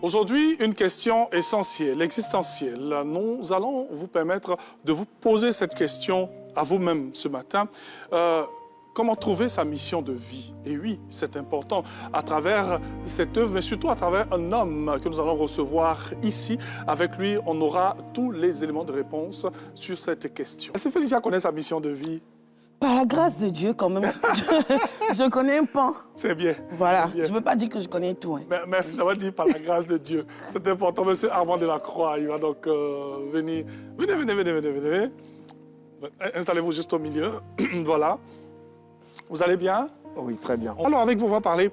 Aujourd'hui, une question essentielle, existentielle. Nous allons vous permettre de vous poser cette question à vous-même ce matin. Comment trouver sa mission de vie? Et oui, c'est important à travers cette œuvre, mais surtout à travers un homme que nous allons recevoir ici. Avec lui, on aura tous les éléments de réponse sur cette question. Est-ce que Félicia connaît sa mission de vie? Par la grâce de Dieu, quand même, je connais un pan. C'est bien. Voilà, bien. je ne peux pas dire que je connais tout. Hein. Merci d'avoir dit par la grâce de Dieu. C'est important. Monsieur Armand Delacroix, il va donc venir. Venez. Installez-vous juste au milieu. Voilà. Vous allez bien? Oui, très bien. Alors, avec vous, on va parler,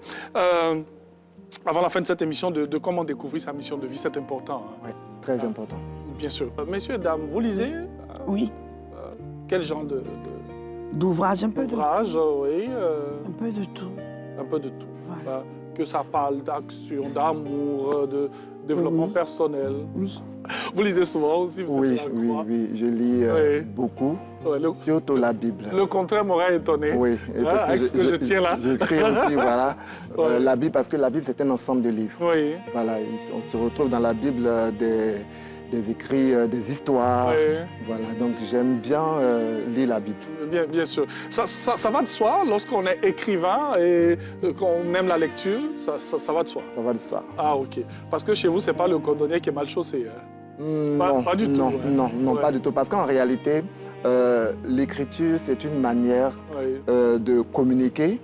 avant la fin de cette émission, de comment découvrir sa mission de vie. C'est important. Hein? Oui, très important. Bien sûr. Messieurs et dames, vous lisez? Oui. Quel genre d'ouvrage, un peu d'ouvrage, oui. Un peu de tout. Un peu de tout. Voilà. Que ça parle d'action, d'amour, de développement personnel. Oui. Vous lisez souvent aussi? Oui, je lis beaucoup, surtout la Bible. Le contraire m'aurait étonné. Oui, avec ce que je tiens là. J'écris aussi, voilà, la Bible, parce que la Bible, c'est un ensemble de livres. Oui. Voilà, on se retrouve dans la Bible des écrits, des histoires. Oui. Voilà, donc j'aime bien lire la Bible. Bien sûr. Ça va de soi lorsqu'on est écrivain et qu'on aime la lecture, ça va de soi. Ça va de soi. Ah, ok. Parce que chez vous, c'est pas le cordonnier qui est mal chaussé. Hein? Pas du tout. Non, pas du tout. Parce qu'en réalité, l'écriture, c'est une manière de communiquer,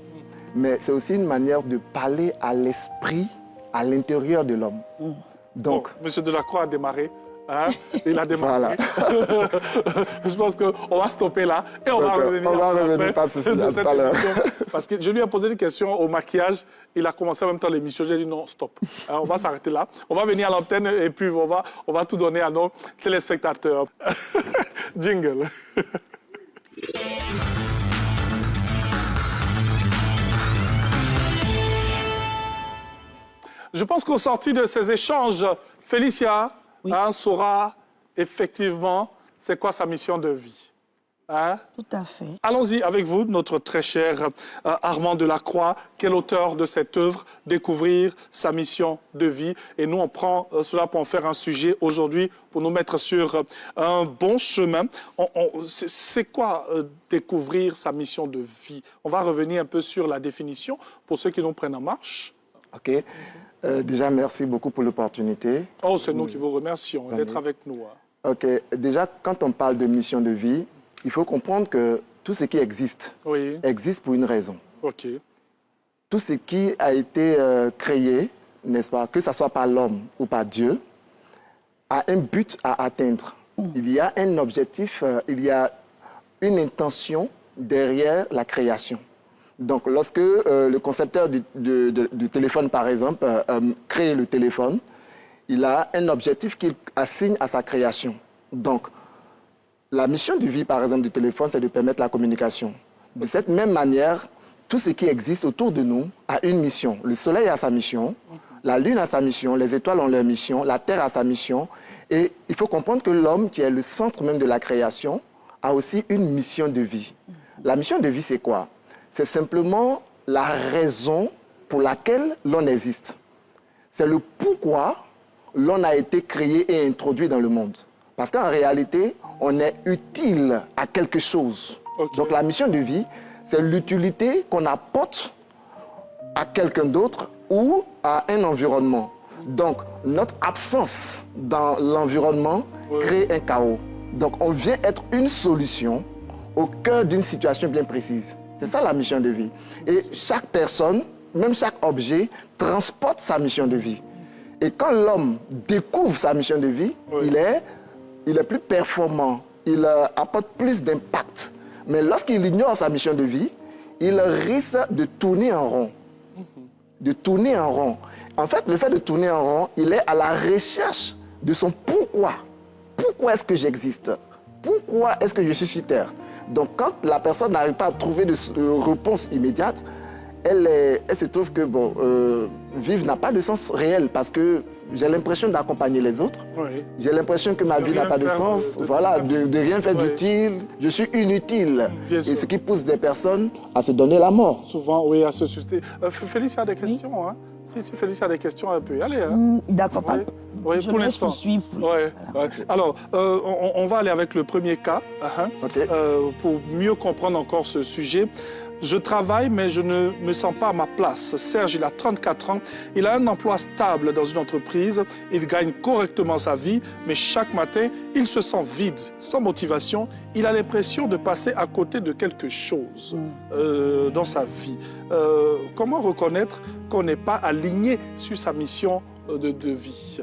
mais c'est aussi une manière de parler à l'esprit, à l'intérieur de l'homme. Donc, Monsieur Delacroix a démarré. Hein? Il a démarré. Voilà. Je pense qu'on va stopper là et on va revenir. On va revenir, pas de souci, tout à l'heure. Parce que je lui ai posé des questions au maquillage. Il a commencé en même temps l'émission. J'ai dit non, stop. On va s'arrêter là. On va venir à l'antenne et puis on va tout donner à nos téléspectateurs. Jingle. Je pense qu'au sorti de ces échanges, Félicia saura effectivement c'est quoi sa mission de vie. Hein? Tout à fait. Allons-y avec vous, notre très cher Armand Delacroix, qui est l'auteur de cette œuvre, Découvrir sa mission de vie. Et nous, on prend cela pour en faire un sujet aujourd'hui, pour nous mettre sur un bon chemin. C'est quoi découvrir sa mission de vie? On va revenir un peu sur la définition pour ceux qui nous prennent en marche. OK. Déjà, merci beaucoup pour l'opportunité. Oh, c'est nous qui vous remercions d'être avec nous. OK. Déjà, quand on parle de mission de vie, il faut comprendre que tout ce qui existe existe pour une raison. OK. Tout ce qui a été créé, n'est-ce pas, que ce soit par l'homme ou par Dieu, a un but à atteindre. Il y a un objectif, il y a une intention derrière la création. Donc, lorsque le concepteur du téléphone, par exemple, crée le téléphone, il a un objectif qu'il assigne à sa création. Donc, la mission de vie, par exemple, du téléphone, c'est de permettre la communication. De cette même manière, tout ce qui existe autour de nous a une mission. Le soleil a sa mission, la lune a sa mission, les étoiles ont leur mission, la terre a sa mission. Et il faut comprendre que l'homme, qui est le centre même de la création, a aussi une mission de vie. La mission de vie, c'est quoi? C'est simplement la raison pour laquelle l'on existe. C'est le pourquoi l'on a été créé et introduit dans le monde. Parce qu'en réalité, on est utile à quelque chose. Okay. Donc la mission de vie, c'est l'utilité qu'on apporte à quelqu'un d'autre ou à un environnement. Donc notre absence dans l'environnement crée un chaos. Donc on vient être une solution au cœur d'une situation bien précise. C'est ça la mission de vie. Et chaque personne, même chaque objet, transporte sa mission de vie. Et quand l'homme découvre sa mission de vie, il est plus performant, il apporte plus d'impact. Mais lorsqu'il ignore sa mission de vie, il risque de tourner en rond. De tourner en rond. En fait, le fait de tourner en rond, il est à la recherche de son pourquoi. Pourquoi est-ce que j'existe? Pourquoi est-ce que je suis sur Terre? Donc, quand la personne n'arrive pas à trouver de réponse immédiate, elle se trouve que, vivre n'a pas de sens réel parce que j'ai l'impression d'accompagner les autres. J'ai l'impression que ma vie n'a pas de sens. De rien faire d'utile. Je suis inutile. Et ce qui pousse des personnes à se donner la mort. Souvent, oui, à se susciter. Félicia a des questions, hein? Si Félicie a des questions, elle peut y aller. Hein. D'accord, Oui, oui, je pour laisse l'instant. poursuivre. Ouais, Voilà. ouais. Alors, on va aller avec le premier cas, Ok. pour mieux comprendre encore ce sujet. Je travaille, mais je ne me sens pas à ma place. Serge, il a 34 ans. Il a un emploi stable dans une entreprise. Il gagne correctement sa vie, mais chaque matin, il se sent vide, sans motivation. Il a l'impression de passer à côté de quelque chose dans sa vie. Comment reconnaître qu'on n'est pas aligné sur sa mission de vie?